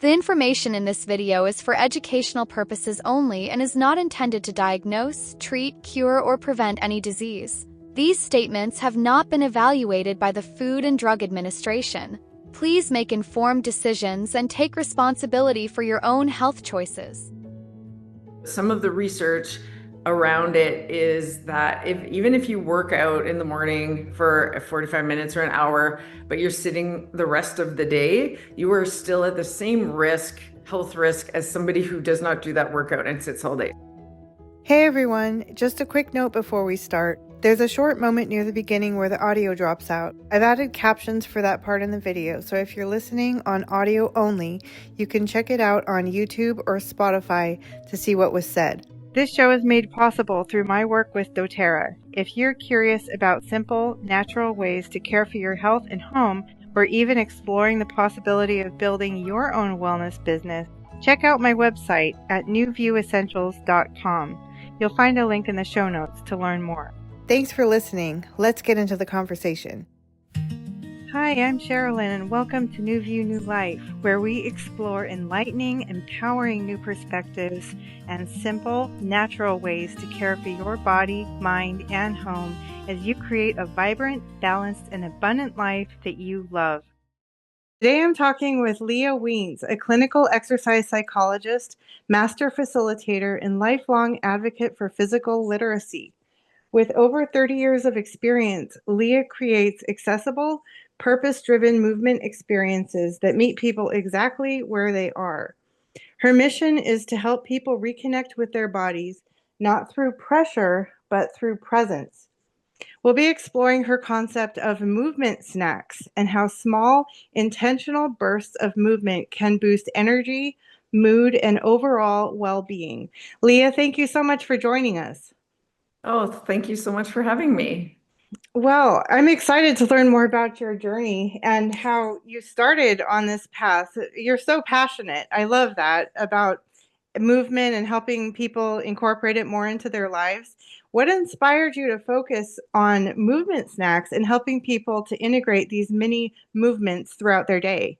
The information in this video is for educational purposes only and is not intended to diagnose, treat, cure, or prevent any disease. These statements have not been evaluated by the Food and Drug Administration. Please make informed decisions and take responsibility for your own health choices. Some of the research around it is that even if you work out in the morning for 45 minutes or an hour, but you're sitting the rest of the day, you are still at the same health risk, as somebody who does not do that workout and sits all day. Hey everyone, just a quick note before we start. There's a short moment near the beginning where the audio drops out. I've added captions for that part in the video, so if you're listening on audio only, you can check it out on YouTube or Spotify to see what was said. This show is made possible through my work with doTERRA. If you're curious about simple, natural ways to care for your health and home, or even exploring the possibility of building your own wellness business, check out my website at newviewessentials.com. You'll find a link in the show notes to learn more. Thanks for listening. Let's get into the conversation. Hi, I'm Cherilyn, and welcome to New View, New Life, where we explore enlightening, empowering new perspectives and simple, natural ways to care for your body, mind, and home as you create a vibrant, balanced, and abundant life that you love. Today I'm talking with Leah Wiens, a clinical exercise psychologist, master facilitator, and lifelong advocate for physical literacy. With over 30 years of experience, Leah creates accessible, purpose-driven movement experiences that meet people exactly where they are. Her mission is to help people reconnect with their bodies, not through pressure, but through presence. We'll be exploring her concept of movement snacks and how small, intentional bursts of movement can boost energy, mood, and overall well-being. Leah, thank you so much for joining us. Oh, thank you so much for having me. Well, I'm excited to learn more about your journey and how you started on this path. You're so passionate. I love that about movement and helping people incorporate it more into their lives. What inspired you to focus on movement snacks and helping people to integrate these mini movements throughout their day?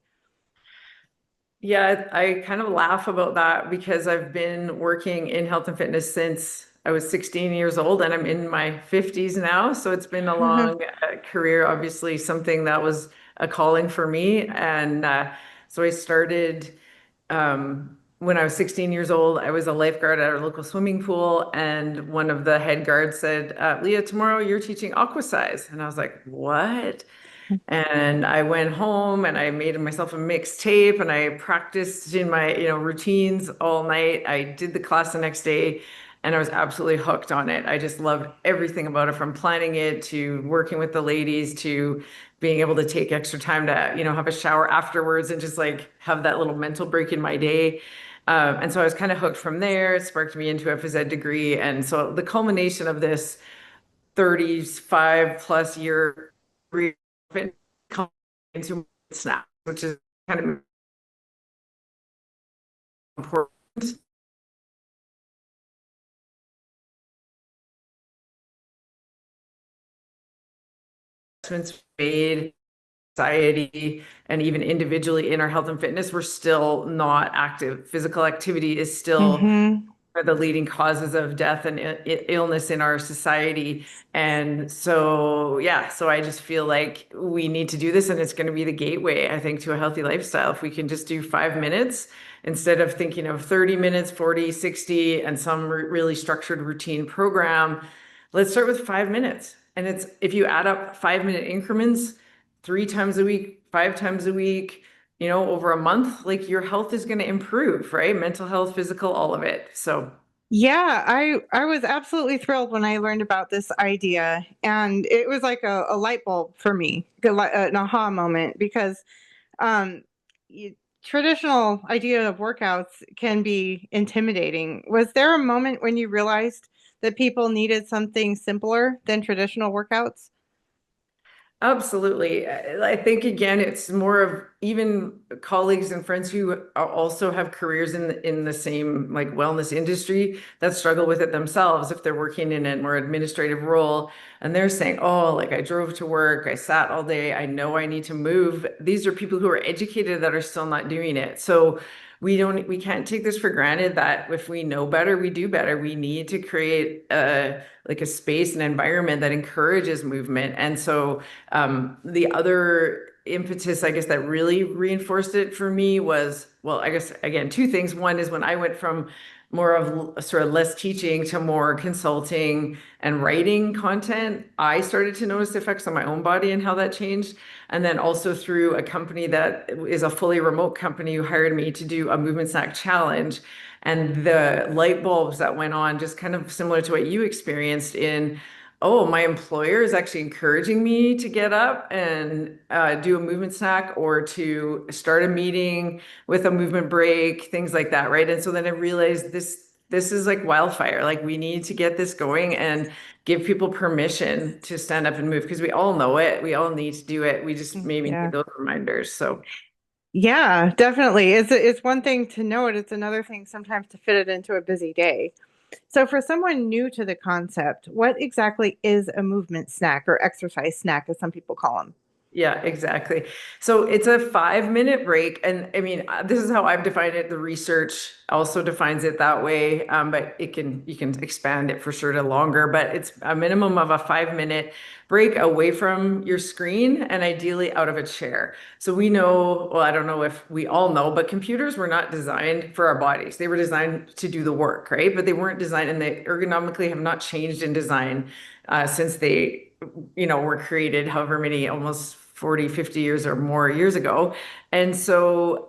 Yeah, I kind of laugh about that because I've been working in health and fitness since I was 16 years old, and I'm in my 50s now. So it's been a long career, obviously something that was a calling for me. And so I started when I was 16 years old. I was a lifeguard at our local swimming pool, and one of the head guards said, Leah, tomorrow you're teaching aqua size. And I was like, what? And I went home and I made myself a mixtape and I practiced in my, routines all night. I did the class the next day and I was absolutely hooked on it. I just loved everything about it, from planning it to working with the ladies to being able to take extra time to, have a shower afterwards and just like have that little mental break in my day. And so I was kind of hooked from there. It sparked me into a phys ed degree. And so the culmination of this 35 plus year into snap, which is kind of important. Investments made, society, and even individually in our health and fitness, we're still not active. Physical activity is still are the leading causes of death and illness in our society. And so, so I just feel like we need to do this, and it's going to be the gateway, I think, to a healthy lifestyle. If we can just do 5 minutes instead of thinking of 30 minutes, 40, 60, and some really structured routine program, let's start with 5 minutes. And if you add up 5-minute increments 3 times a week, 5 times a week, over a month, like your health is going to improve, right? Mental health, physical, all of it. So yeah, I was absolutely thrilled when I learned about this idea, and it was like a light bulb for me, an aha moment, because traditional idea of workouts can be intimidating. Was there a moment when you realized that people needed something simpler than traditional workouts? absolutely. I think, again, it's more of even colleagues and friends who also have careers in the same like wellness industry that struggle with it themselves if they're working in a more administrative role, and they're saying, oh, like I drove to work, I sat all day, I know I need to move. These are people who are educated that are still not doing it. So we can't take this for granted that if we know better, we do better. We need to create like a space and environment that encourages movement. And so the other impetus, I guess, that really reinforced it for me was, well, I guess, again, two things. One is when I went from more of sort of less teaching to more consulting and writing content, I started to notice the effects on my own body and how that changed. And then also through a company that is a fully remote company who hired me to do a movement snack challenge. And the light bulbs that went on, just kind of similar to what you experienced in, oh, my employer is actually encouraging me to get up and do a movement snack or to start a meeting with a movement break, things like that, right? And so then I realized this is like wildfire. Like we need to get this going and give people permission to stand up and move because we all know it. We all need to do it. We just maybe need those reminders. So yeah, definitely. It's one thing to know it. It's another thing sometimes to fit it into a busy day. So for someone new to the concept, what exactly is a movement snack or exercise snack, as some people call them? yeah, exactly. So it's a 5-minute break. And I mean, this is how I've defined it. The research also defines it that way. But you can expand it for sure to longer, but it's a minimum of a 5-minute break away from your screen and ideally out of a chair. So we know, well, I don't know if we all know, but computers were not designed for our bodies. They were designed to do the work, right? But they weren't designed, and they ergonomically have not changed in design since they were created however many, almost 40, 50 years or more years ago. And so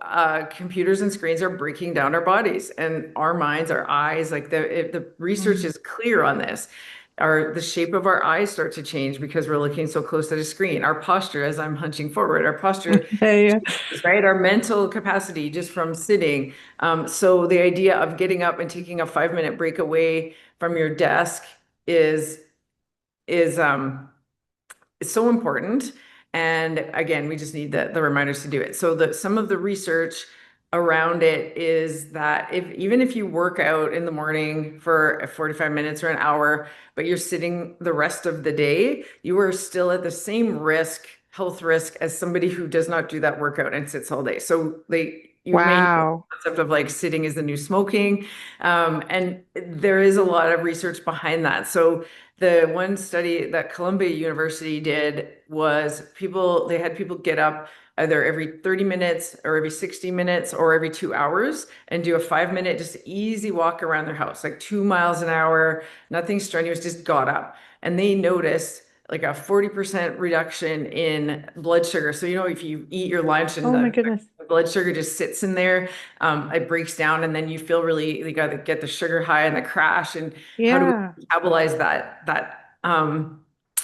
computers and screens are breaking down our bodies and our minds, our eyes, like the research is clear on this. The shape of our eyes start to change because we're looking so close at a screen. Our posture, as I'm hunching forward, our posture, Yeah. right? Our mental capacity just from sitting. So the idea of getting up and taking a 5-minute break away from your desk is so important. And again, we just need the reminders to do it. So some of the research around it is that even if you work out in the morning for 45 minutes or an hour, but you're sitting the rest of the day, you are still at the same health risk as somebody who does not do that workout and sits all day. So you may hear the concept of like sitting is the new smoking. And there is a lot of research behind that. So the one study that Columbia University did was they had people get up either every 30 minutes or every 60 minutes or every 2 hours and do a 5-minute, just easy walk around their house, like 2 miles an hour, nothing strenuous, just got up. And they noticed like a 40% reduction in blood sugar. So, if you eat your lunch and my goodness, the blood sugar just sits in there, it breaks down, and then you feel you got to get the sugar high and the crash. And how do we metabolize that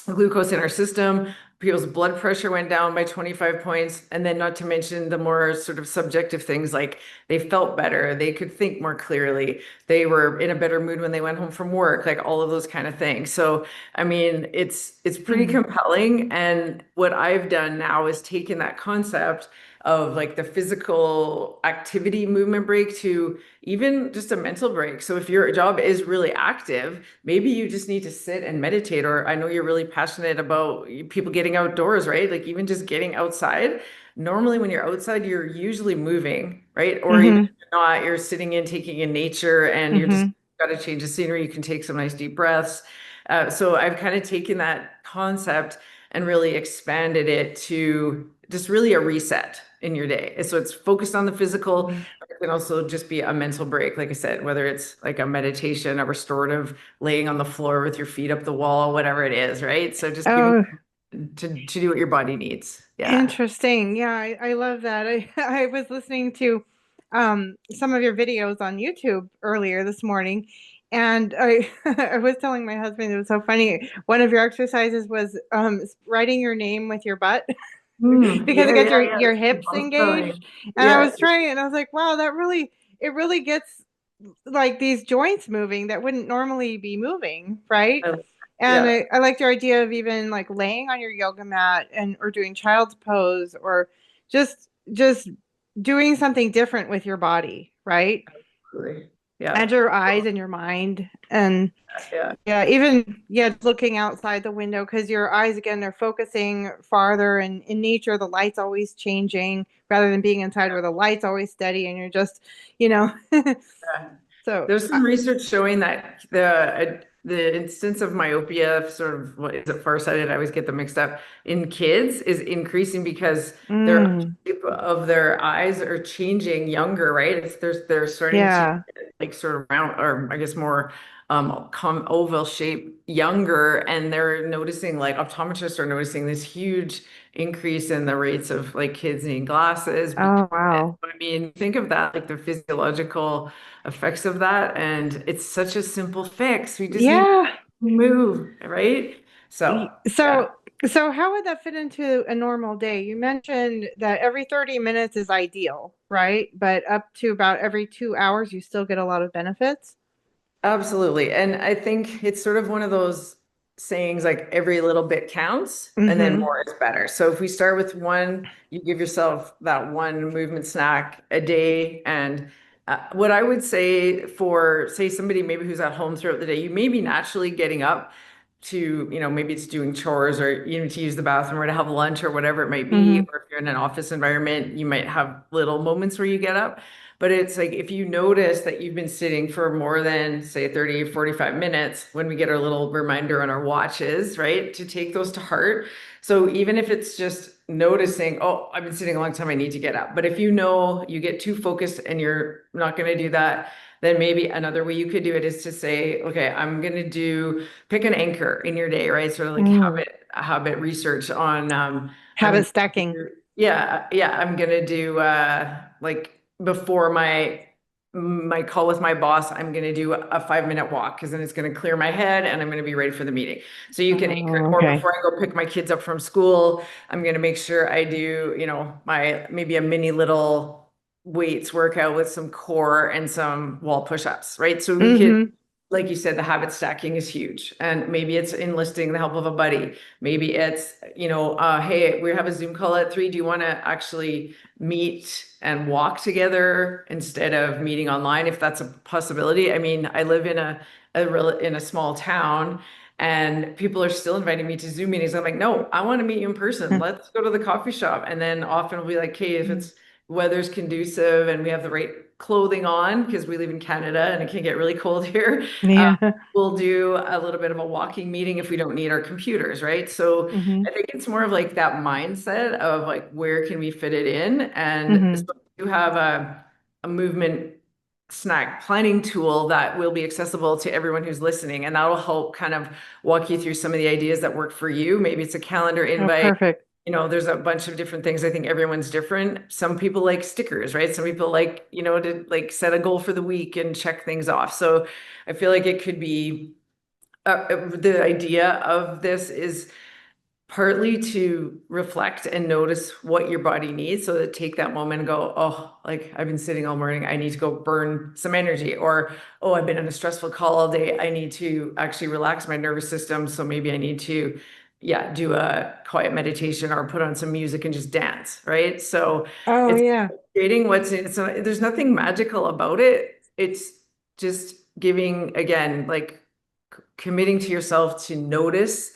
glucose in our system? People's blood pressure went down by 25 points. And then not to mention the more sort of subjective things like they felt better, they could think more clearly, they were in a better mood when they went home from work, like all of those kind of things. So, I mean, it's pretty compelling. And what I've done now is taken that concept of like the physical activity movement break to even just a mental break. So if your job is really active, maybe you just need to sit and meditate. Or I know you're really passionate about people getting outdoors, right? Like even just getting outside. Normally when you're outside, you're usually moving, right? Or even if you're not, you're sitting in, taking in nature, and you're just got to change the scenery. You can take some nice deep breaths. So I've kind of taken that concept and really expanded it to just really a reset in your day. So it's focused on the physical, but it can also just be a mental break. Like I said, whether it's like a meditation, a restorative, laying on the floor with your feet up the wall, whatever it is, right? So just to do what your body needs. Yeah. Interesting. Yeah, I love that. I was listening to some of your videos on YouTube earlier this morning, and I I was telling my husband it was so funny. One of your exercises was writing your name with your butt because it gets your hips engaged. And I was trying, and I was like, wow, it really gets like these joints moving that wouldn't normally be moving, right? And I liked your idea of even like laying on your yoga mat or doing child's pose or just just doing something different with your body, right? Absolutely. Yeah. And your eyes and your mind. And Yeah. yeah, even looking outside the window because your eyes again they're focusing farther and in nature the light's always changing rather than being inside where the light's always steady and you're just, you know. Yeah. So There's some research showing that the instance of myopia, sort of, what is it, farsighted? I always get them mixed up, in kids is increasing because their mm, shape of their eyes are changing younger, right? They're starting to yeah. like sort of round, or I guess more oval shape younger, and they're noticing, like optometrists are noticing this huge increase in the rates of like kids needing glasses because, Oh wow. I mean, think of that, like the physiological effects of that. And it's such a simple fix. We just need to Yeah. move, right? So, yeah. So so how would that fit into a normal day? You mentioned that every 30 minutes is ideal, right? But up to about every 2 hours you still get a lot of benefits. Absolutely. And I think it's sort of one of those sayings, like every little bit counts and then Mm-hmm. more is better. So if we start with one, you give yourself that one movement snack a day. And what I would say for, say, somebody maybe who's at home throughout the day, you may be naturally getting up to, maybe it's doing chores or even to use the bathroom or to have lunch or whatever it might be. Mm-hmm. Or if you're in an office environment, you might have little moments where you get up. But it's like if you notice that you've been sitting for more than, say, 30, 45 minutes, when we get our little reminder on our watches, right, to take those to heart. So even if it's just noticing, oh, I've been sitting a long time, I need to get up. But if you know you get too focused and you're not going to do that, then maybe another way you could do it is to say, okay, I'm going to pick an anchor in your day, right? Sort of like Mm. habit research on, Habit stacking. yeah, I'm gonna do like before my call with my boss, I'm gonna do a 5-minute walk because then it's gonna clear my head and I'm gonna be ready for the meeting. So you can anchor it, Oh, or okay. before I go pick my kids up from school, I'm gonna make sure I do, my maybe a mini little weights workout with some core and some wall push-ups, right? So we could, Mm-hmm. like you said, the habit stacking is huge. And maybe it's enlisting the help of a buddy. Maybe it's, hey, we have a Zoom call at 3. Do you want to actually meet and walk together instead of meeting online, if that's a possibility? I mean, I live in in a small town and people are still inviting me to Zoom meetings. I'm like, no, I want to meet you in person. Let's go to the coffee shop. And then often we'll be like, hey, if it's weather's conducive and we have the right clothing on, because we live in Canada and it can get really cold here. Yeah. We'll do a little bit of a walking meeting if we don't need our computers, right? So Mm-hmm. I think it's more of like that mindset of like, where can we fit it in? And Mm-hmm. so you have a movement snack planning tool that will be accessible to everyone who's listening. And that'll help kind of walk you through some of the ideas that work for you. Maybe it's a calendar Oh, invite. perfect. There's a bunch of different things. I think everyone's different. Some people like stickers, right? Some people like, to like set a goal for the week and check things off. So I feel like it could be the idea of this is partly to reflect and notice what your body needs, so that take that moment and go, oh, like I've been sitting all morning, I need to go burn some energy. Or, oh, I've been in a stressful call all day, I need to actually relax my nervous system, so maybe I need to, yeah, do a quiet meditation or put on some music and just dance, right? So Oh, it's yeah. creating there's nothing magical about it. It's just giving, again, like committing to yourself to notice.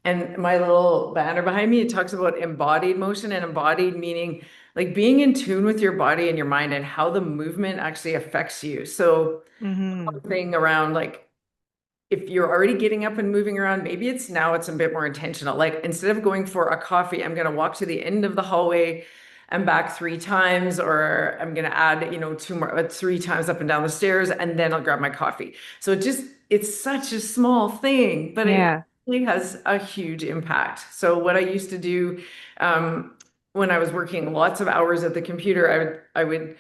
And my little banner behind me, it talks about embodied motion, and embodied meaning like being in tune with your body and your mind and how the movement actually affects you. So Mm-hmm. thing around, like, if you're already getting up and moving around, maybe it's a bit more intentional. Like, instead of going for a coffee, I'm going to walk to the end of the hallway and back 3 times, or I'm going to add, two more, 3 times up and down the stairs, and then I'll grab my coffee. So it's such a small thing, but it Yeah. really has a huge impact. So what I used to do, when I was working lots of hours at the computer, I would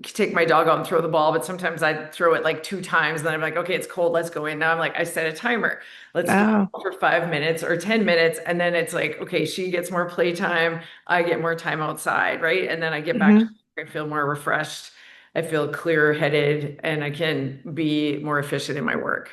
take my dog out and throw the ball, but sometimes I'd throw it like 2 times. And then I'm like, okay, it's cold, let's go in. Now I'm like, I set a timer. Let's do Oh. it for 5 minutes or 10 minutes. And then it's like, okay, she gets more playtime. I get more time outside, right? And then I get back, Mm-hmm. I feel more refreshed. I feel clearer headed, and I can be more efficient in my work.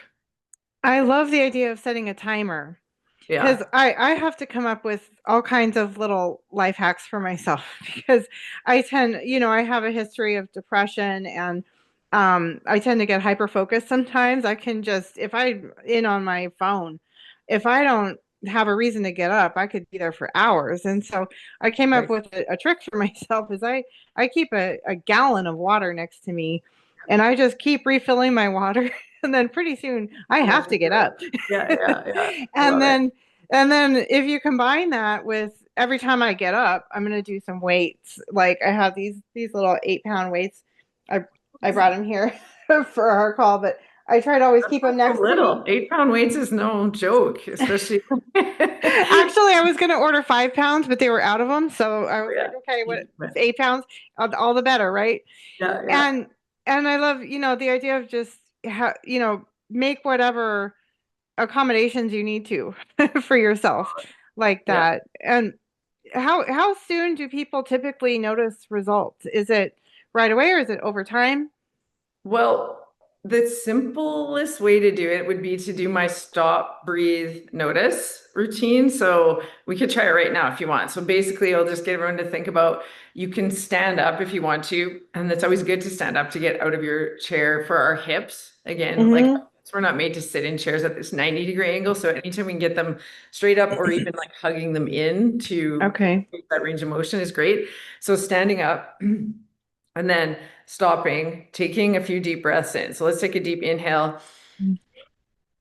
I love the idea of setting a timer. Because Yeah. I have to come up with all kinds of little life hacks for myself because I tend, I have a history of depression and I tend to get hyper focused sometimes. I can just, if I'm in on my phone, if I don't have a reason to get up, I could be there for hours. And so I came up Right. with a trick for myself is I keep a gallon of water next to me and I just keep refilling my water. And then pretty soon I have to get up. Yeah, yeah, yeah. And Love it. then if you combine that with every time I get up, I'm gonna do some weights. Like I have these little 8 pound weights. I brought them here for our call, but I try to always That's keep them not so next to me. little. 8-pound weights is no joke, especially. Actually, I was gonna order 5 pounds, but they were out of them. So I was like, Yeah. okay, what 8 pounds? All the better, right? Yeah, yeah. And I love, the idea of just make whatever accommodations you need to for yourself like Yeah. that. And how soon do people typically notice results? Is it right away or is it over time? Well, the simplest way to do it would be to do my stop, breathe, notice routine. So we could try it right now if you want. So basically, I'll just get everyone to think about you can stand up if you want to. And it's always good to stand up to get out of your chair for our hips. Again, like Mm-hmm. we're not made to sit in chairs at this 90-degree angle. So anytime we can get them straight up or even like hugging them in to Okay. that range of motion is great. So standing up. And then stopping, taking a few deep breaths in. So let's take a deep inhale.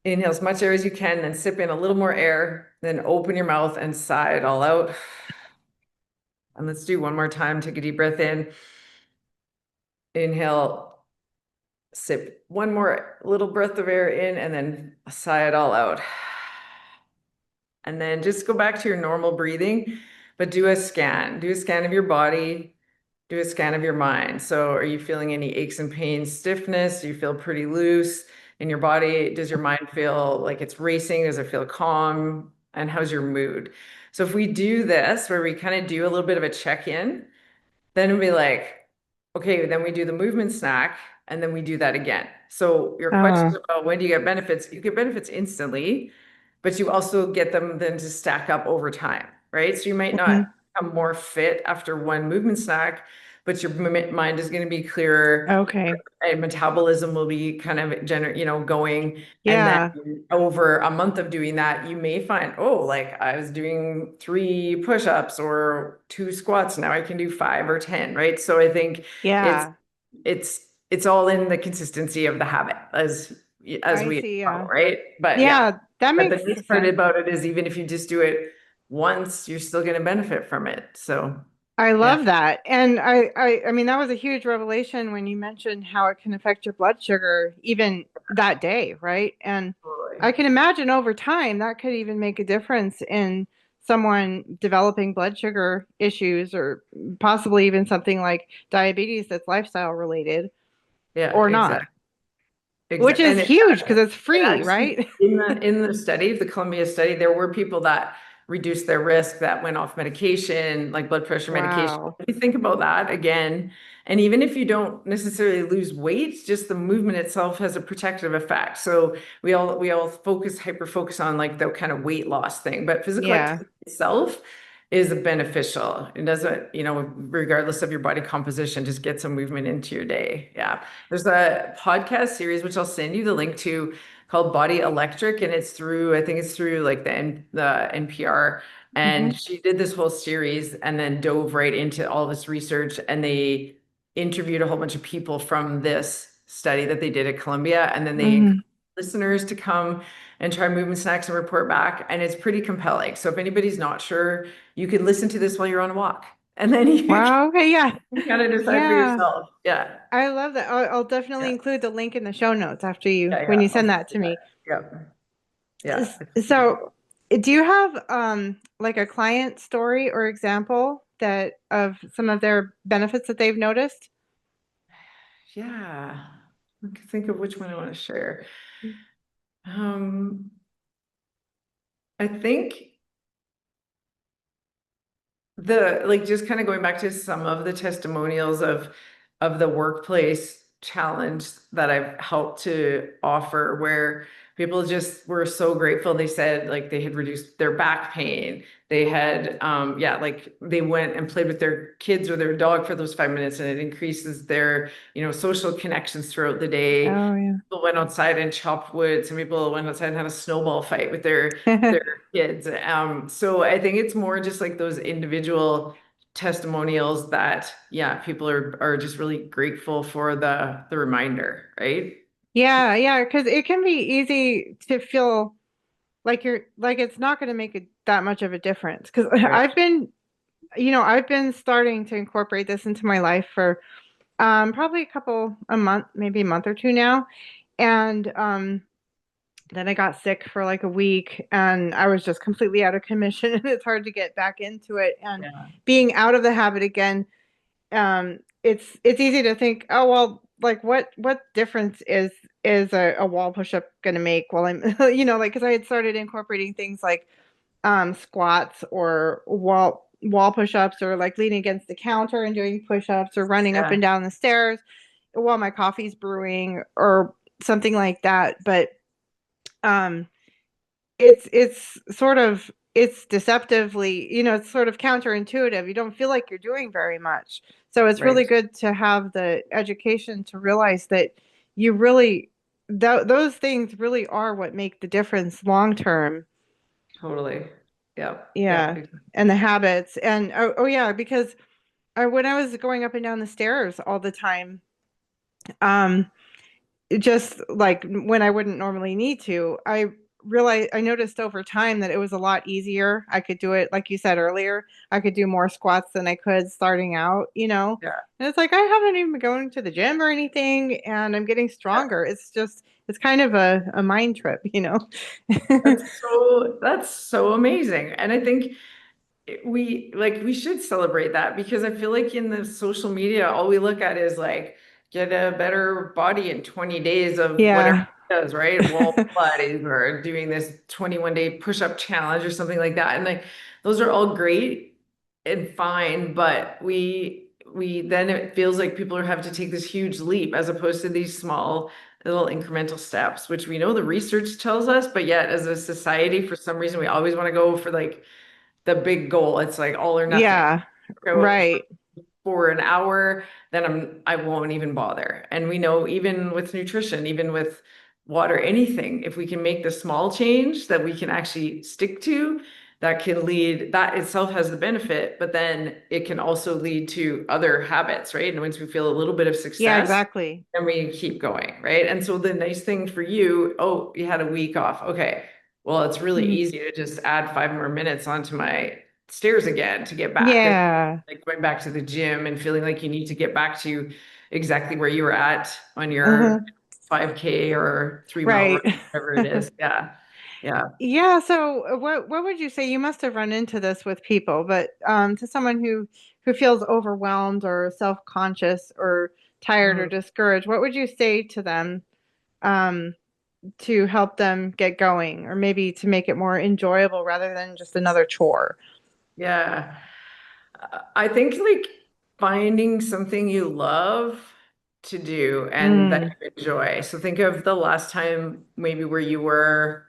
Inhale as much air as you can, then sip in a little more air, then open your mouth and sigh it all out. And let's do one more time. Take a deep breath in. Inhale, sip one more little breath of air in, and then sigh it all out. And then just go back to your normal breathing, but do a scan. Do a scan of your body. Do a scan of your mind. So are you feeling any aches and pains, stiffness? Do you feel pretty loose in your body? Does your mind feel like it's racing? Does it feel calm? And how's your mood? So if we do this, where we kind of do a little bit of a check-in, then it'll be like, okay, then we do the movement snack, and then we do that again. So your question Oh. about when do you get benefits? You get benefits instantly, but you also get them then to stack up over time, right? So you might not Mhm. become more fit after one movement snack, but your mind is going to be clearer Okay. and metabolism will be kind of going. And then Yeah. over a month of doing that, you may find, oh, like I was doing 3 push-ups or 2 squats. Now I can do 5 or 10, right? So I think it's Yeah. it's all in the consistency of the habit as I we see. know, Yeah. right? But yeah, Yeah, that but the makes nice part sense. about it is even if you just do it once, you're still going to benefit from it. So I yeah. love that. And I mean, that was a huge revelation when you mentioned how it can affect your blood sugar even that day, right? And Totally. I can imagine over time that could even make a difference in someone developing blood sugar issues or possibly even something like diabetes that's lifestyle related Yeah, or not, exactly. which Exactly. is And it huge because it's And free, actually, right? in the study, the Columbia study, there were people that reduced their risk that went off medication, like blood pressure medication. Wow. If you think about that again, and even if you don't necessarily lose weight, just the movement itself has a protective effect. So we all hyper focus on like the kind of weight loss thing, but physical Yeah. activity itself is beneficial. It doesn't, regardless of your body composition, just get some movement into your day. Yeah. There's a podcast series, which I'll send you the link to, called Body Electric, and I think it's through like the NPR. Hmm. And she did this whole series and then dove right into all this research, and they interviewed a whole bunch of people from this study that they did at Columbia, and then they encouraged Hmm. listeners to come and try movement snacks and report back. And it's pretty compelling. So if anybody's not sure, you can listen to this while you're on a walk, and then you Wow. Okay. Yeah. can kind of decide for Yeah. yourself. Yeah. I love that. I'll definitely Yeah. include the link in the show notes after Yeah. when Yeah. you I'll send send that you to me. that. Yeah. Yeah. It's super So, cool. do you have like a client story or example that of some of their benefits that they've noticed? Yeah. I can think of which one I want to share. Um, I think just kind of going back to some of the testimonials of the workplace challenge that I've helped to offer, where People just were so grateful. They said like they had reduced their back pain. They had, yeah, like they went and played with their kids or their dog for those 5 minutes, and it increases their, social connections throughout the day. Oh, People went outside and chopped wood. Some people went outside and had a snowball fight with their yeah. their kids. So I think it's more just like those individual testimonials that, yeah, people are just really grateful for the reminder, right? Yeah, yeah, because it can be easy to feel like you're like it's not going to make that much of a difference. Because Right. I've been starting to incorporate this into my life for probably a month, maybe a month or two now. And then I got sick for like a week and I was just completely out of commission and it's hard to get back into it. And Yeah. being out of the habit again, it's easy to think, oh well, like what difference is a wall push-up going to make while I'm like because I had started incorporating things like squats or wall push-ups or like leaning against the counter and doing push-ups or running up Yeah. and down the stairs while my coffee's brewing or something like that. But um it's sort of it's deceptively, it's sort of counterintuitive. You don't feel like you're doing very much. So it's really Right. good to have the education to realize that you really those things really are what make the difference long term. Totally. Yeah. Yeah. Yeah. And the habits. And oh yeah, because when I was going up and down the stairs all the time, um, just like when I wouldn't normally need to, I noticed over time that it was a lot easier. I could do it, like you said earlier, I could do more squats than I could starting out. Yeah. And it's like I haven't even been going to the gym or anything, and I'm getting Yeah. stronger. It's kind of a mind trip. That's so amazing. And I think we should celebrate that because I feel like in the social media, all we look at is like get a better body in 20 days of whatever Yeah. it does, right? Wall Pilates or doing this 21-day push-up challenge or something like that. And like those are all great and fine, but we then it feels like people are having to take this huge leap as opposed to these small little incremental steps, which we know the research tells us, but yet as a society, for some reason, we always want to go for like the big goal. It's like all or nothing. Yeah. Go Right. for an hour, then I won't even bother. And we know even with nutrition, even with water, anything, if we can make the small change that we can actually stick to, that can lead, that itself has the benefit, but then it can also lead to other habits, right? And once we feel a little bit of Yeah, success, exactly. then we keep going, right? And so the nice thing for you, oh, you had a week off. Okay. Well, it's really Mhm. easy to just add 5 more minutes onto my stairs again to get back. It's Yeah. like going back to the gym and feeling like you need to get back to exactly where you were at on your Uh-huh. 5K or 3 mile run, Right. whatever it is. Yeah. Yeah. Yeah, so what would you say? You must have run into this with people, but to someone who feels overwhelmed or self-conscious or tired or Mhm. discouraged, what would you say to them um, to help them get going, or maybe to make it more enjoyable rather than just another chore? Yeah. I think like finding something you love to do and that Mm, you enjoy. So think of the last time maybe where you were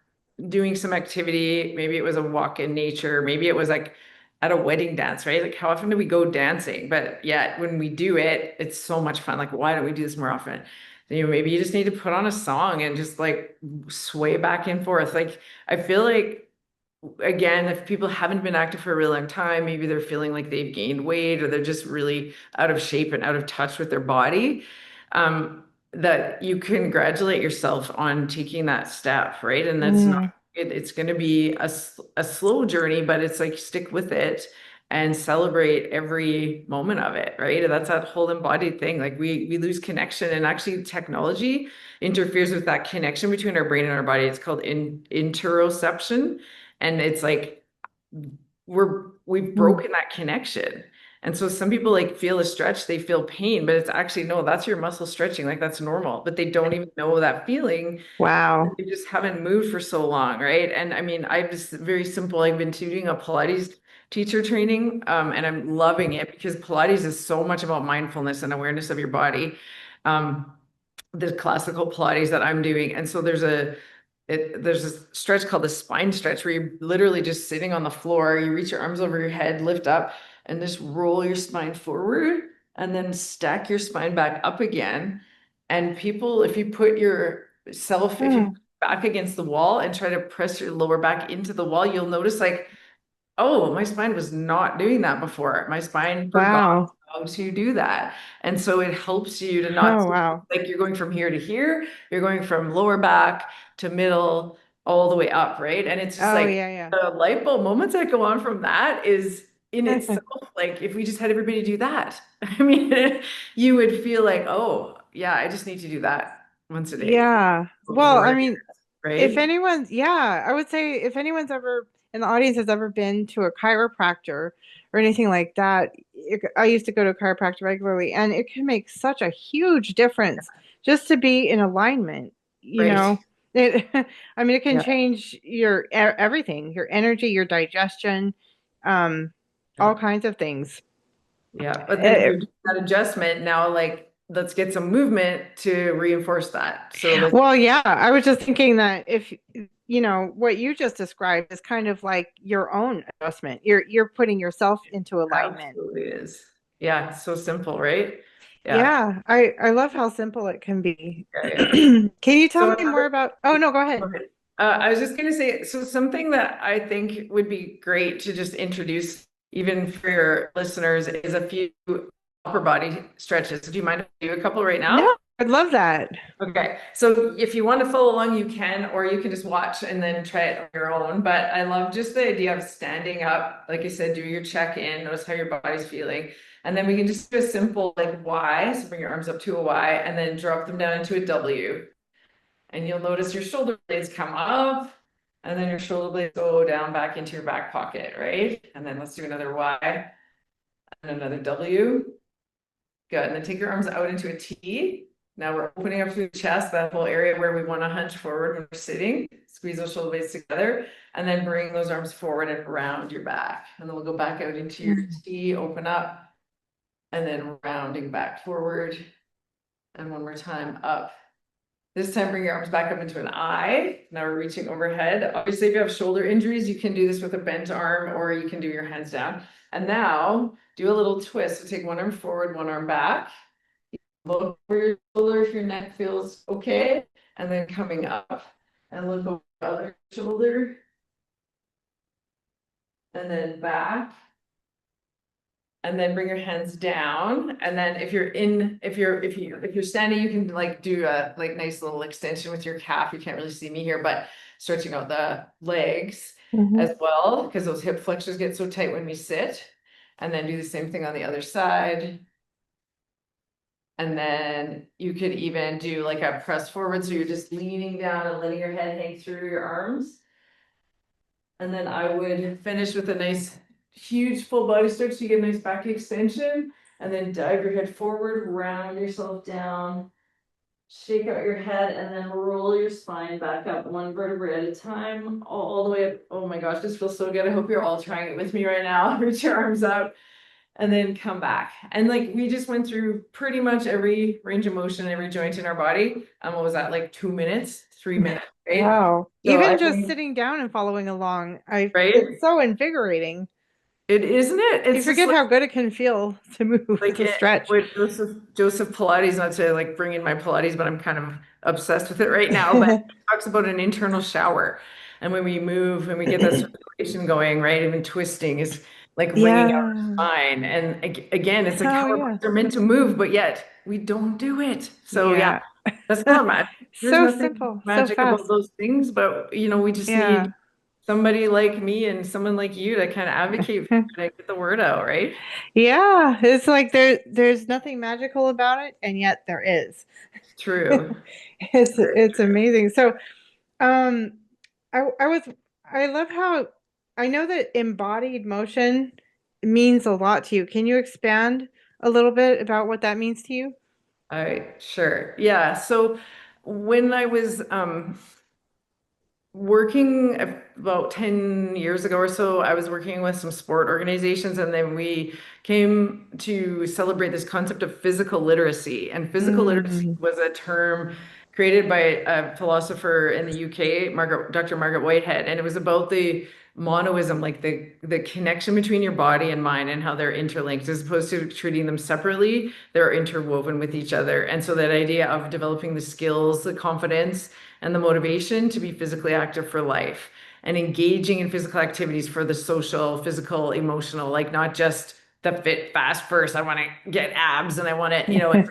doing some activity. Maybe it was a walk in nature. Maybe it was like at a wedding dance, right? Like how often do we go dancing? But yet when we do it, it's so much fun. Like why don't we do this more often? Maybe you just need to put on a song and just like sway back and forth. Like I feel like again, if people haven't been active for a really long time, maybe they're feeling like they've gained weight or they're just really out of shape and out of touch with their body, that you congratulate yourself on taking that step, right? And that's not, mm, it's going to be a slow journey, but it's like stick with it and celebrate every moment of it, right? And that's that whole embodied thing. Like we lose connection, and actually technology interferes with that connection between our brain and our body. It's called interoception, and it's like we've mm. broken that connection. And so some people like feel a stretch, they feel pain, but it's actually no, that's your muscle stretching, like that's normal, but they don't even know that feeling. Wow. They just haven't moved for so long, right? And I mean, I've just very simple, I've been doing a Pilates teacher training, and I'm loving it because Pilates is so much about mindfulness and awareness of your body. um, the classical Pilates that I'm doing. And so there's there's a stretch called the spine stretch where you're literally just sitting on the floor. You reach your arms over your head, lift up, and just roll your spine forward, and then stack your spine back up again. And people, if you put yourself, if you Mm. put back against the wall and try to press your lower back into the wall, you'll notice like, oh, my spine was not doing that before. My spine forgot Wow. how to do that. And so it helps you to not Oh, wow. like you're going from here to here, you're going from lower back to middle all the way up, right? And it's just Oh, like yeah, the light bulb moments that go on from that is in yeah. itself, like if we just had everybody do that, I mean, you would feel like, oh, yeah, I just need to do that once a day. Yeah. Well, I Over, mean, if right? anyone's, yeah, I would say if anyone's ever in the audience has ever been to a chiropractor or anything like that, I used to go to a chiropractor regularly, and it can make such a huge difference just to be in alignment, you Right. know. It, I mean, it can Yeah. change your everything, your energy, your digestion, um, all Yeah. kinds of things. Yeah, but then if Eh, you're doing that adjustment now, like let's get some movement to reinforce that. So let's Well, yeah, I was just thinking that if you know what you just described is kind of like your own adjustment. You're putting yourself into alignment. absolutely is. Yeah, it's so simple, right? Yeah, Yeah, I love how simple it can be. yeah, yeah. Can you tell So me more about? Oh, no, go go ahead. ahead. I was just gonna say, so something that I think would be great to just introduce even for your listeners is a few upper body stretches. Do you mind if I do a couple right now? No, I'd love that. Okay, so if you want to follow along, you can, or you can just watch and then try it on your own. But I love just the idea of standing up, like I said, do your check-in, notice how your body's feeling. And then we can just do a simple like Y, so bring your arms up to a Y and then drop them down into a W. And you'll notice your shoulder blades come up and then your shoulder blades go down back into your back pocket, right? And then let's do another Y and another W. Good. And then take your arms out into a T. Now we're opening up through the chest, that whole area where we want to hunch forward when we're sitting. Squeeze those shoulder blades together and then bring those arms forward and round your back. And then we'll go back out into your T, open up, and then rounding back forward. And one more time up. This time, bring your arms back up into an I. Now we're reaching overhead. Obviously, if you have shoulder injuries, you can do this with a bent arm or you can do your hands down. And now do a little twist. So take one arm forward, one arm back. Look over your shoulder if your neck feels okay. And then coming up and look over the other shoulder. And then back. And then bring your hands down. And then if you're standing, you can like do a like nice little extension with your calf. You can't really see me here, but stretching out the legs as well, because those hip flexors get so tight when we sit. And then do the same thing on the other side. And then you could even do like a press forward. So you're just leaning down and letting your head hang through your arms. And then I would finish with a nice huge full body stretch. So you get a nice back extension and then dive your head forward, round yourself down, shake out your head and then roll your spine back up one vertebra at a time, all the way up. Oh my gosh, this feels so good. I hope you're all trying it with me right now. Reach your arms up and then come back. And like we just went through pretty much every range of motion, every joint in our body. What was that, like 2 minutes, 3 minutes, right? Wow. So I Even just think, sitting down and following along, right? it's so invigorating. It isn't it? You It's just forget how good it can feel to move, like to stretch. with Joseph Pilates, not to like bring in my Pilates, but I'm kind of obsessed with it right now. But he talks about an internal shower. And when we move and we get that circulation going, right? Even twisting is like wringing out our Yeah. spine. And again, it's like Oh, how our yeah. bodies are meant to move, but yet we don't do it. So yeah, Yeah. that's not magic. There's So nothing simple, so magic about fast. those things, but we just Yeah. need somebody like me and someone like you to kind of advocate for it and get the word out, right? Yeah, it's like there's nothing magical about it, and yet there is. True. It's amazing. So, um, I was I love how I know that embodied motion means a lot to you. Can you expand a little bit about what that means to you? All right, sure. Yeah. So when I was working about 10 years ago or so, I was working with some sport organizations, and then we came to celebrate this concept of physical literacy. And physical literacy Mm, was a term created by a philosopher in the UK, Dr. Margaret Whitehead, and it was about the monoism, like the connection between your body and mind and how they're interlinked, as opposed to treating them separately. They're interwoven with each other. And so that idea of developing the skills, the confidence, and the motivation to be physically active for life and engaging in physical activities for the social, physical, emotional, like not just the fit fast first. I want to get abs and I want to, it's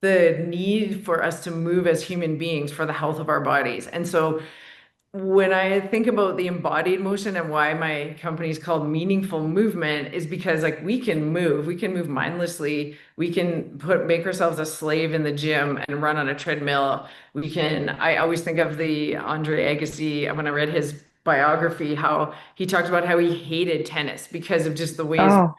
the need for us to move as human beings for the health of our bodies. And so when I think about the embodied motion and why my company is called Meaningful Movement is because like we can move mindlessly. We can make ourselves a slave in the gym and run on a treadmill. I always think of the Andre Agassi when I read his biography, how he talked about how he hated tennis because of just the ways Oh,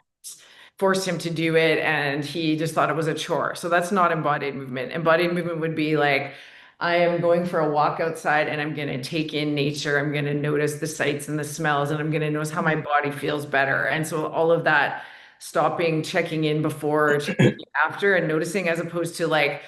forced him to do it and he just thought it was a chore. So that's not embodied movement. Embodied movement would be like, I am going for a walk outside and I'm going to take in nature. I'm going to notice the sights and the smells and I'm going to notice how my body feels better. And so all of that stopping, checking in before, checking in after, and noticing, as opposed to like,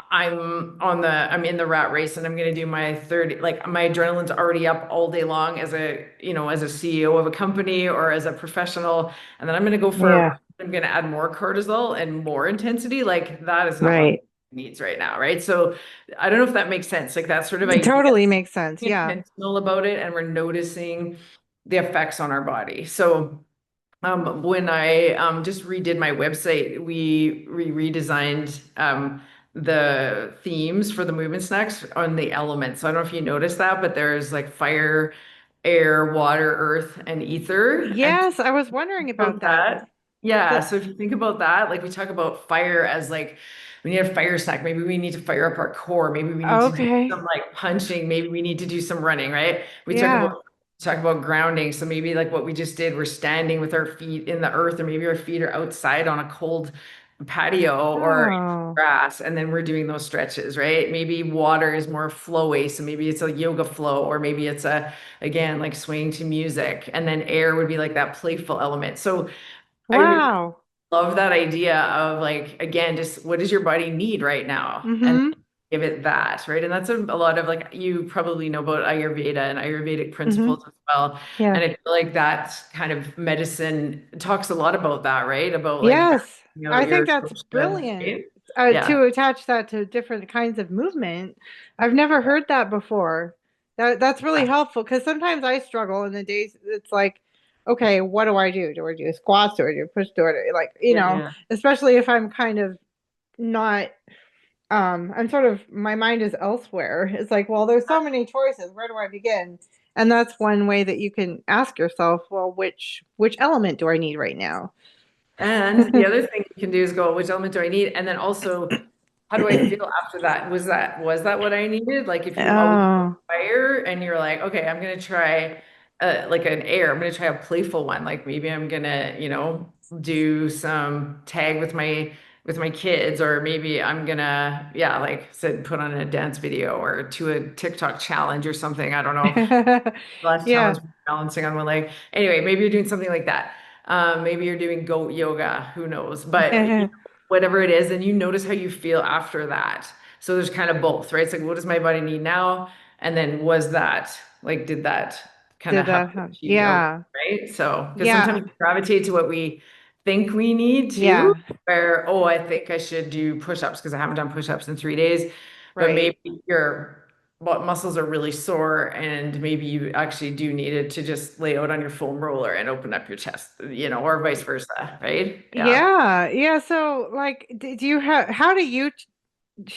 I'm in the rat race and I'm going to do my 30, like my adrenaline's already up all day long as a CEO of a company or as a professional. And then I'm going to go for a run. yeah, I'm going to add more cortisol and more intensity. Like that is not what right. needs right now. Right. So I don't know if that makes sense. Like that sort of It idea, totally makes sense. Yeah. intentional about it. And we're noticing the effects on our body. So when I just redid my website, we redesigned the themes for the movement snacks on the elements. So I don't know if you noticed that, but there's like fire, air, water, earth, and ether. And Yes, I was wondering about about that. that, yeah. The, So if you think about that, like we talk about fire as like we need a fire snack. Maybe we need to fire up our core. Maybe we need to do some okay. like punching. Maybe we need to do some running, right? Yeah. Talk about grounding. So maybe like what we just did, we're standing with our feet in the earth, or maybe our feet are outside on a cold patio or Oh, grass, and then we're doing those stretches, right? Maybe water is more flowy, so maybe it's a yoga flow, or maybe it's again like swaying to music, and then air would be like that playful element. So I really wow. love that idea of like, again, just what does your body need right now? And Mm-hmm. give it that, right? And that's a lot of like, you probably know about Ayurveda and Ayurvedic Mm-hmm. principles as well. Yeah. And I feel like that kind of medicine talks a lot about that, right? About like Yes. balancing out I think your that's dosha, brilliant. right? Yeah. To attach that to different kinds of movement. I've never heard that before. That's really helpful because sometimes I struggle in the days. It's like, okay, what do I do? Do I do squats? Do I do push? Do I do, like, Yeah. Yeah. especially if I'm kind of not, I'm sort of, my mind is elsewhere. It's like, well, there's so many choices. Where do I begin? And that's one way that you can ask yourself, well, which element do I need right now? And the other thing you can do is go, which element do I need? And then also, how do I feel after that? Was that what I needed? Like if you always Oh. fire and you're like, okay, I'm gonna try like an air, I'm gonna try a playful one. Like maybe I'm gonna, do some tag with my kids, or maybe I'm gonna, yeah, like I said, put on a dance video or to a TikTok challenge or something. I don't know. Last challenge Yeah. was balancing on one leg. Anyway, maybe you're doing something like that. Maybe you're doing goat yoga, who knows? But whatever it is, and you notice how you feel after that. So there's kind of both, right? It's like, what does my body need now? And then did that kind of Did have that have, you know, yeah. right? So, because Yeah. sometimes we gravitate to what we think we need to, Yeah. where, oh, I think I should do push-ups because I haven't done push-ups in 3 days. But Right. maybe your muscles are really sore and maybe you actually do need it to just lay out on your foam roller and open up your chest, or vice versa, right? Yeah. Yeah. Yeah. So like, do you have, how do you,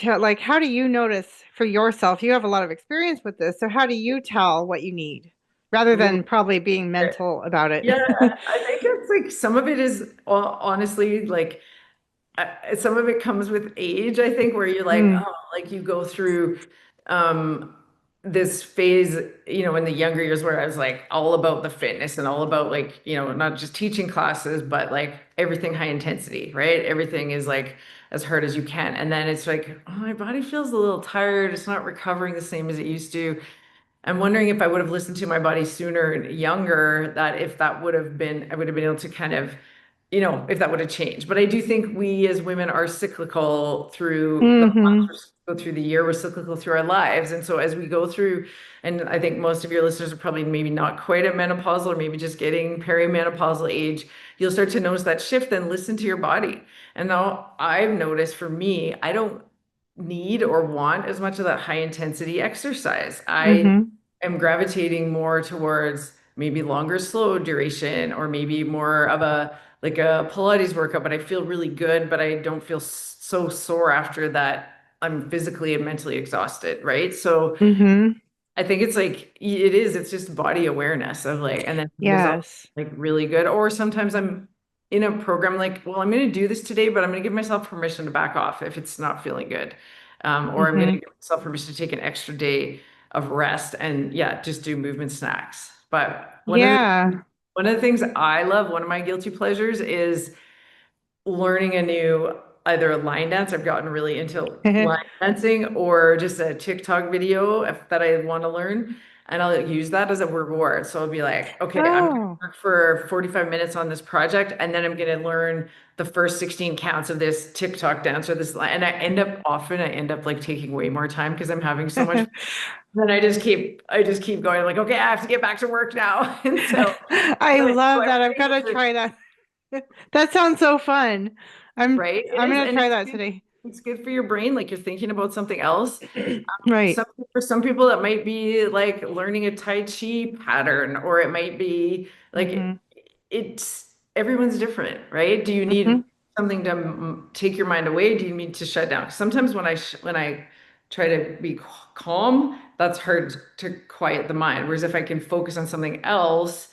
like, how do you notice for yourself? You have a lot of experience with this. So how do you tell what you need rather Ooh, than probably being mental about it? yeah, I think it's like some of it is honestly like some of it comes with age, I think, where you're like, Mm. oh, like you go through um this phase, in the younger years where I was like all about the fitness and all about like, not just teaching classes, but like everything high intensity, right? Everything is like as hard as you can. And then it's like, oh, my body feels a little tired. It's not recovering the same as it used to. I'm wondering if I would have listened to my body sooner and younger, that if that would have been, I would have been able to kind of, if that would have changed. But I do think we as women are cyclical through the Hmm. months go through the year, we're cyclical through our lives. And so as we go through, and I think most of your listeners are probably maybe not quite at menopausal or maybe just getting perimenopausal age, you'll start to notice that shift and listen to your body. And now I've noticed for me, I don't need or want as much of that high intensity exercise. I Mm-hmm. am gravitating more towards maybe longer slow duration or maybe more of a like a Pilates workout, but I feel really good, but I don't feel so sore after that. I'm physically and mentally exhausted, right? So Mm-hmm. I think it's like it's just body awareness of like, and then the results Yes. like really good. Or sometimes I'm in a program like, well, I'm going to do this today, but I'm going to give myself permission to back off if it's not feeling good. Or I'm going to Mm-hmm. give myself permission to take an extra day of rest and yeah, just do movement snacks. But Yeah. one of the things I love, one of my guilty pleasures is learning a new either a line dance. I've gotten really into line dancing or just a TikTok video that I want to learn. And I'll use that as a reward. So I'll be like, okay, I'm going to Oh. work for 45 minutes on this project, and then I'm going to learn the first 16 counts of this TikTok dance or this line. And I end up like taking way more time because I'm having so much. Then I just keep going like, okay, I have to get back to work now. And so, I so love that. I've everybody got to else try that. That sounds so fun. right? It I'm is, gonna and try that today. it's good for your brain. Like you're thinking about something else. Right. Some for some people, it might be like learning a Tai Chi pattern, or it might be Mm-hmm. like it's everyone's different, right? Do you Mm-hmm. need something to take your mind away? Do you need to shut down? Sometimes when I try to be calm, that's hard to quiet the mind. Whereas if I can focus on something else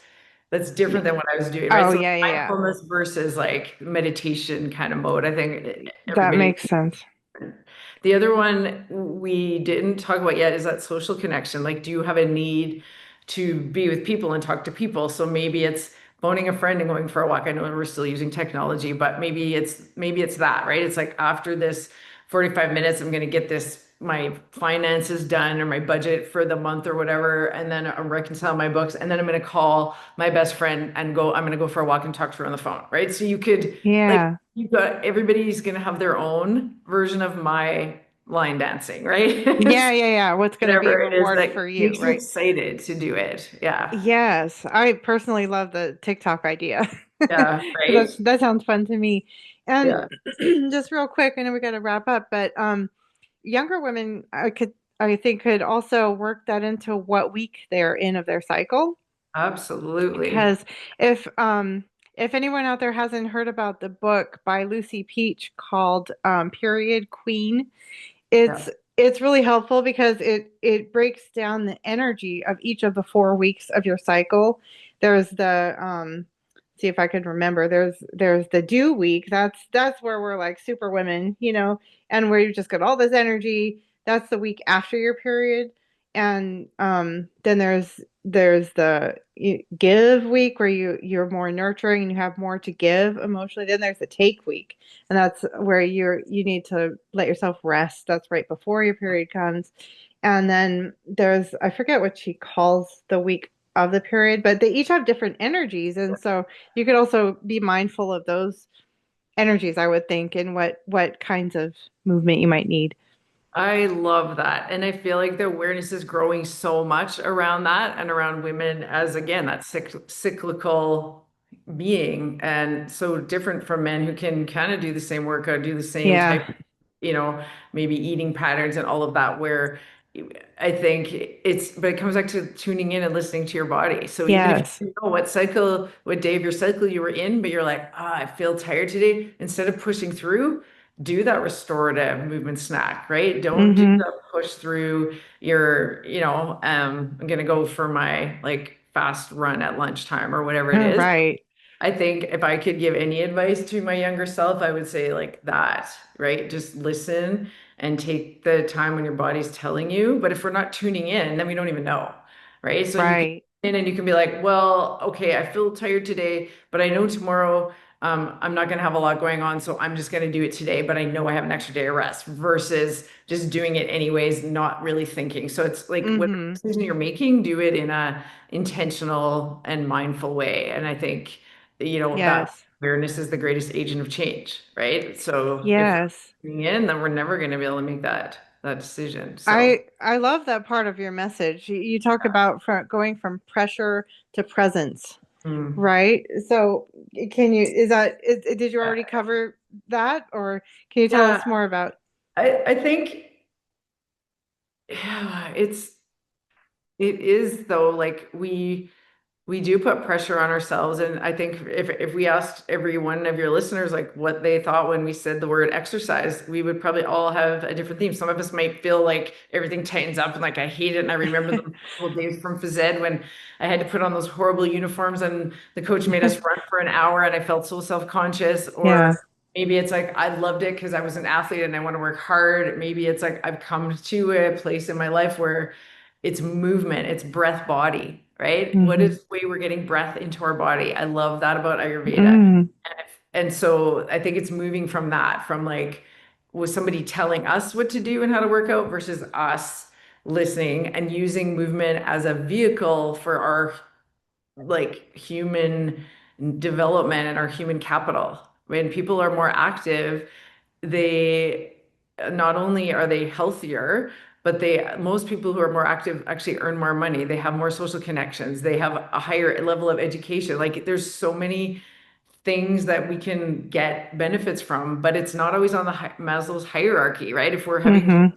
that's different than what I was doing, right? Oh So yeah, yeah, yeah. mindfulness versus like meditation kind of mode. I think That everybody. makes sense. The other one we didn't talk about yet is that social connection. Like, do you have a need to be with people and talk to people? So maybe it's phoning a friend and going for a walk. I know we're still using technology, but maybe it's that, right? It's like after this 45 minutes, I'm going to get this my finances done or my budget for the month or whatever, and then I'm reconcile my books, and then I'm going to call my best friend and I'm going to go for a walk and talk to her on the phone, right? So you could like Yeah. you got everybody's gonna have their own version of my line dancing, right? Yeah, yeah, yeah. What's gonna be a Whatever it is reward that for you, makes you right? excited to do it. Yeah. Yes. I personally love the TikTok idea. Yeah, That's right. that sounds fun to me. And Yeah, just real quick, I know we gotta wrap up, but younger women I think could also work that into what week they're in of their cycle. absolutely. Because if anyone out there hasn't heard about the book by Lucy Peach called Period Queen, Yeah. it's it's really helpful because it breaks down the energy of each of the 4 weeks of your cycle. There's the see if I could remember. There's the due week. That's where we're like super women, and where you just get all this energy. That's the week after your period. And then there's the give week where you're more nurturing and you have more to give emotionally. Then there's the take week, and that's where you need to let yourself rest. That's right before your period comes. And then there's I forget what she calls the week of the period, but they each have different energies, and so you could also be mindful of those energies, I would think, and what kinds of movement you might need. I love that. And I feel like the awareness is growing so much around that and around women as, again, that cyclical being and so different from men who can kind of do the same workout, do the same Yeah. type, maybe eating patterns and all of that, where I think but it comes back to tuning in and listening to your body. So even if Yes. you know what day of your cycle you were in, but you're like, I feel tired today, instead of pushing through, do that restorative movement snack, right? Don't do Mm-hmm. the push through I'm gonna go for my like fast run at lunchtime or whatever it is. Right. I think if I could give any advice to my younger self, I would say like that, right? Just listen and take the time when your body's telling you. But if we're not tuning in, then we don't even know, right? So you can Right. in and you can be like, well, okay, I feel tired today, but I know tomorrow I'm not going to have a lot going on, so I'm just going to do it today, but I know I have an extra day of rest versus just doing it anyways, not really thinking. So it's like whatever Mm-hmm. decision you're making, do it in a intentional and mindful way. And I think that Yes. awareness is the greatest agent of change, right? So if we're Yes. tuning in, then we're never going to be able to make that that decision. So I love that part of your message. You talk about going from pressure to presence, mm, right? So did you already cover that, or can you tell yeah, us more about? I think yeah, it is though, like we do put pressure on ourselves. And I think if we asked every one of your listeners like what they thought when we said the word exercise, we would probably all have a different theme. Some of us might feel like everything tightens up and like I hate it. And I remember the couple days from phys ed when I had to put on those horrible uniforms and the coach made us run for an hour and I felt so self-conscious. Yeah. Or maybe it's like I loved it because I was an athlete and I want to work hard. Maybe it's like I've come to a place in my life where it's movement, it's breath body, right? What Hmm. is the way we're getting breath into our body? I love that about Ayurveda. Mm. And so I think it's moving from that, from like, was somebody telling us what to do and how to work out versus us listening and using movement as a vehicle for our like human development and our human capital. When people are more active, they not only are they healthier, but they most people who are more active actually earn more money. They have more social connections. They have a higher level of education. Like there's so many things that we can get benefits from, but it's not always on the Maslow's hierarchy, right? If we're having Hmm.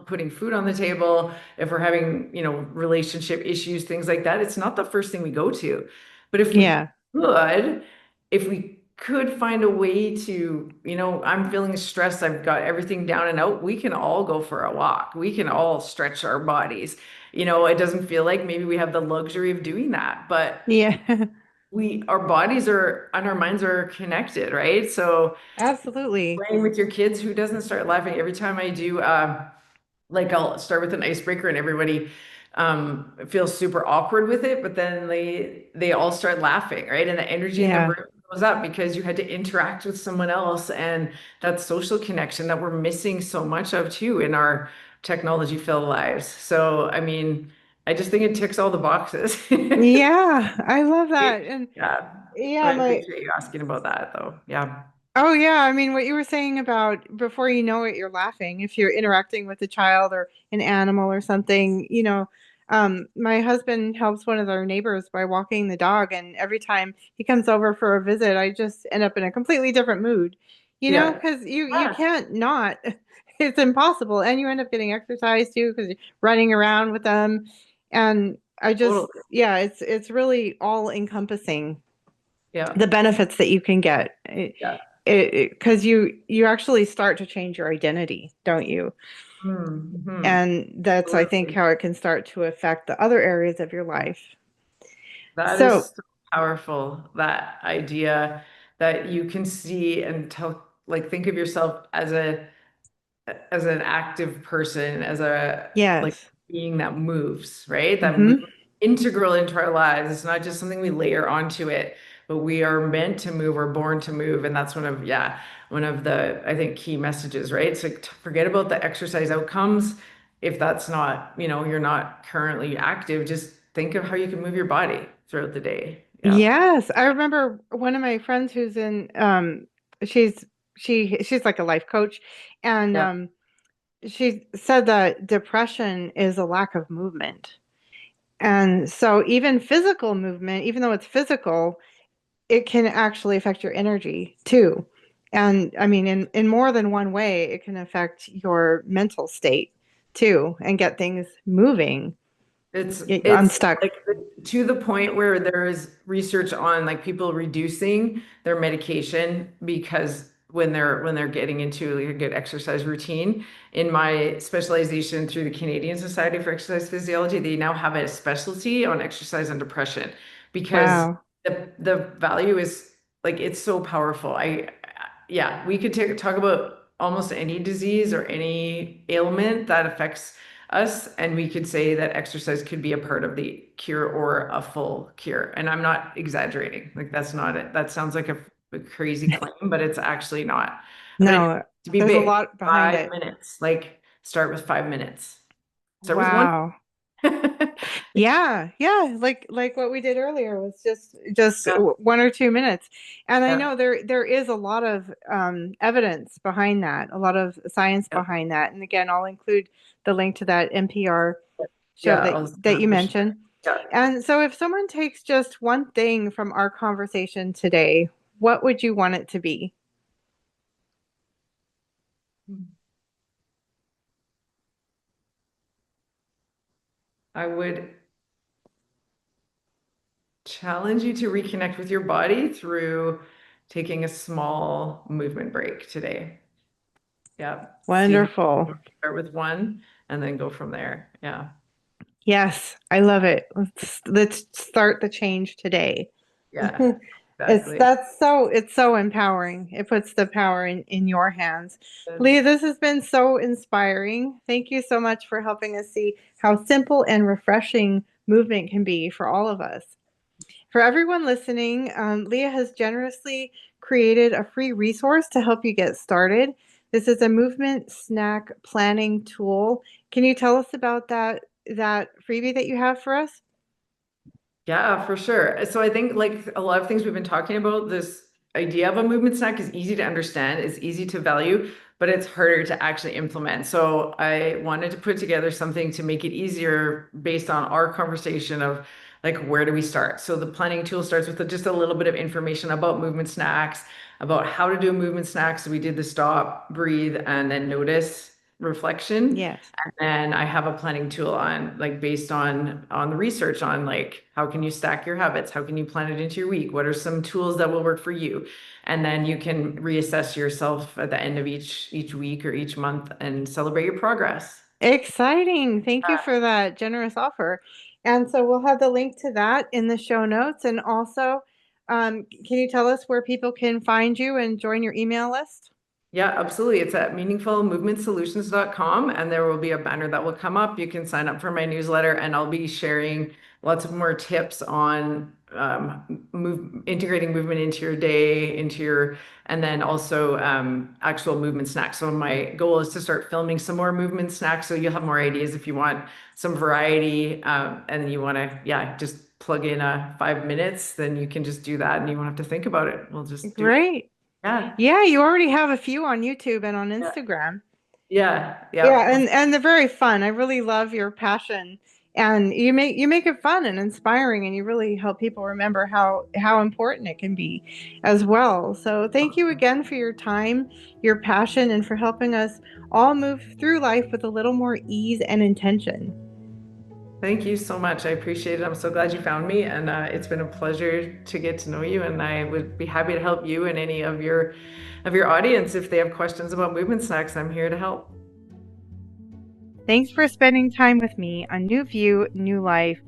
putting food on the table, if we're having, relationship issues, things like that, it's not the first thing we go to. But Yeah. if we could find a way to, I'm feeling stressed, I've got everything down and out, we can all go for a walk. We can all stretch our bodies. It doesn't feel like maybe we have the luxury of doing that, but Yeah. our bodies are and our minds are connected, right? So Absolutely. playing with your kids, who doesn't start laughing every time I do like I'll start with an icebreaker and everybody feels super awkward with it, but then they all start laughing, right? And the energy in the Yeah. room goes up because you had to interact with someone else, and that social connection that we're missing so much of too in our technology filled lives. So I mean, I just think it ticks all the boxes. Yeah. I love that. And Yeah. But yeah, I my appreciate you asking about that though. Yeah. Oh yeah, I mean what you were saying about before you know it, you're laughing if you're interacting with a child or an animal or something, my husband helps one of our neighbors by walking the dog, and every time he comes over for a visit, I just end up in a completely different mood, Yeah. because you Yeah. can't not. It's impossible, and you end up getting exercise too because you're running around with them, and I just Totally. yeah, it's really all encompassing Yeah. the benefits that you can get Yeah. because you actually start to change your identity, don't you? Mm-hmm. And that's, I think, Totally. how it can start to affect the other areas of your life. That So is so powerful, that idea that you can see and tell, like, think of yourself as an active person, as a like yes. being that moves, right? That move Hmm. integral into our lives. It's not just something we layer onto it, but we are meant to move, we're born to move. And that's one of the, I think, key messages, right? It's like forget about the exercise outcomes. If that's not, you're not currently active, just think of how you can move your body throughout the day. Yeah. Yes, I remember one of my friends who's in she's she's like a life coach, and Yeah. she said that depression is a lack of movement. And so even physical movement, even though it's physical, it can actually affect your energy too. And I mean, in more than one way, it can affect your mental state too and get things moving, get It's unstuck. like to the point where there is research on like people reducing their medication because when they're getting into like a good exercise routine. In my specialization through the Canadian Society for Exercise Physiology, they now have a specialty on exercise and depression because Wow. the value is like it's so powerful. Yeah, we could talk about almost any disease or any ailment that affects us, and we could say that exercise could be a part of the cure or a full cure. And I'm not exaggerating. Like that's not it. That sounds like a crazy claim, but it's actually not. But it No, to be there's a big, lot behind five it. minutes. Like start with 5 minutes. Start with one. Wow. Yeah, yeah, like what we did earlier was just Yeah, 1 or 2 minutes. And I yeah, know there is a lot of evidence behind that, a lot of science yeah, behind that. And again, I'll include the link to that NPR show yeah. that I'll you for sure. mentioned. Yeah. And so if someone takes just one thing from our conversation today, what would you want it to be? I would challenge you to reconnect with your body through taking a small movement break today. Yeah. See how Wonderful. start with one and then go from there. Yeah. Yes, I love it. Let's start the change today. Yeah. It's Exactly. that's so it's so empowering. It puts the power in your hands. Leah, this has been so inspiring. Thank you so much for helping us see how simple and refreshing movement can be for all of us. For everyone listening, Leah has generously created a free resource to help you get started. This is a movement snack planning tool. Can you tell us about that freebie that you have for us? Yeah, for sure. So I think like a lot of things we've been talking about, this idea of a movement snack is easy to understand, is easy to value, but it's harder to actually implement. So I wanted to put together something to make it easier based on our conversation of like where do we start? So the planning tool starts with just a little bit of information about movement snacks, about how to do a movement snack. So we did the stop, breathe, and then notice reflection. Yes. And I have a planning tool on like based on the research on like how can you stack your habits? How can you plan it into your week? What are some tools that will work for you? And then you can reassess yourself at the end of each week or each month and celebrate your progress. Exciting. Thank you for that generous offer. And so we'll have the link to that in the show notes. And also, can you tell us where people can find you and join your email list? Yeah, absolutely. It's at meaningfulmovementsolutions.com, and there will be a banner that will come up. You can sign up for my newsletter, and I'll be sharing lots of more tips on integrating movement into your day, and then also actual movement snacks. So my goal is to start filming some more movement snacks, so you'll have more ideas if you want some variety, and you want to, yeah, just plug in 5 minutes, then you can just do that, and you won't have to think about it. We'll just do it. Great. Yeah. Yeah, you already have a few on YouTube and on Yeah. Instagram. Yeah, Yeah, yeah. and they're very fun. I really love your passion, and you make it fun and inspiring, and you really help people remember how important it can be as well. So thank you again for your time, your passion, and for helping us all move through life with a little more ease and intention. Thank you so much. I appreciate it. I'm so glad you found me, and it's been a pleasure to get to know you. And I would be happy to help you and any of your audience if they have questions about movement snacks. I'm here to help. Thanks for spending time with me on New View, New Life.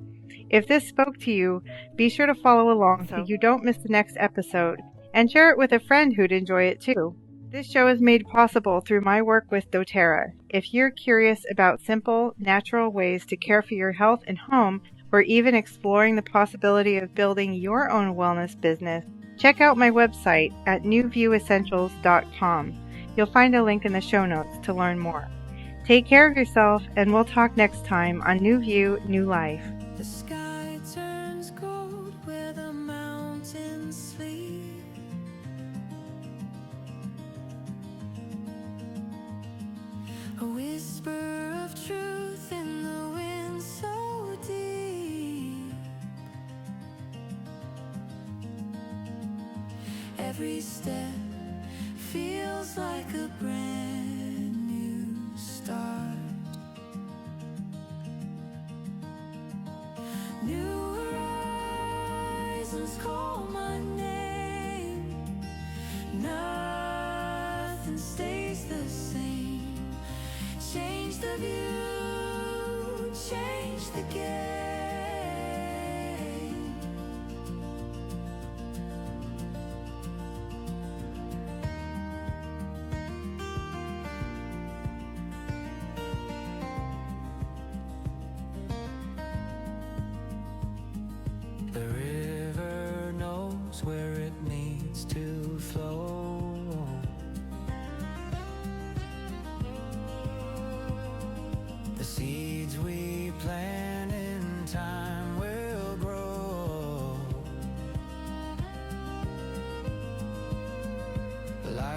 If this spoke to you, be sure to follow along so you don't miss the next episode, and share it with a friend who'd enjoy it too. This show is made possible through my work with doTERRA. If you're curious about simple, natural ways to care for your health and home, or even exploring the possibility of building your own wellness business, check out my website at newviewessentials.com. You'll find a link in the show notes to learn more. Take care of yourself, and we'll talk next time on New View, New Life. The sky turns gold where the mountains sleep. A whisper of truth in the wind so deep. Every step feels like a brand new start. New horizons call my name. Nothing stays the same. Change the view, change the game. The river knows where it needs to flow. The seeds we plant in time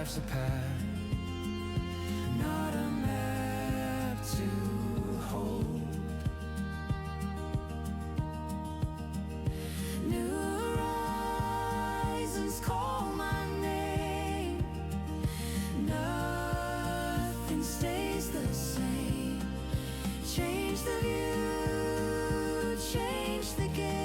life's a path, not a map to hold. New horizons call my name. Nothing stays the same. Change the view, change the game.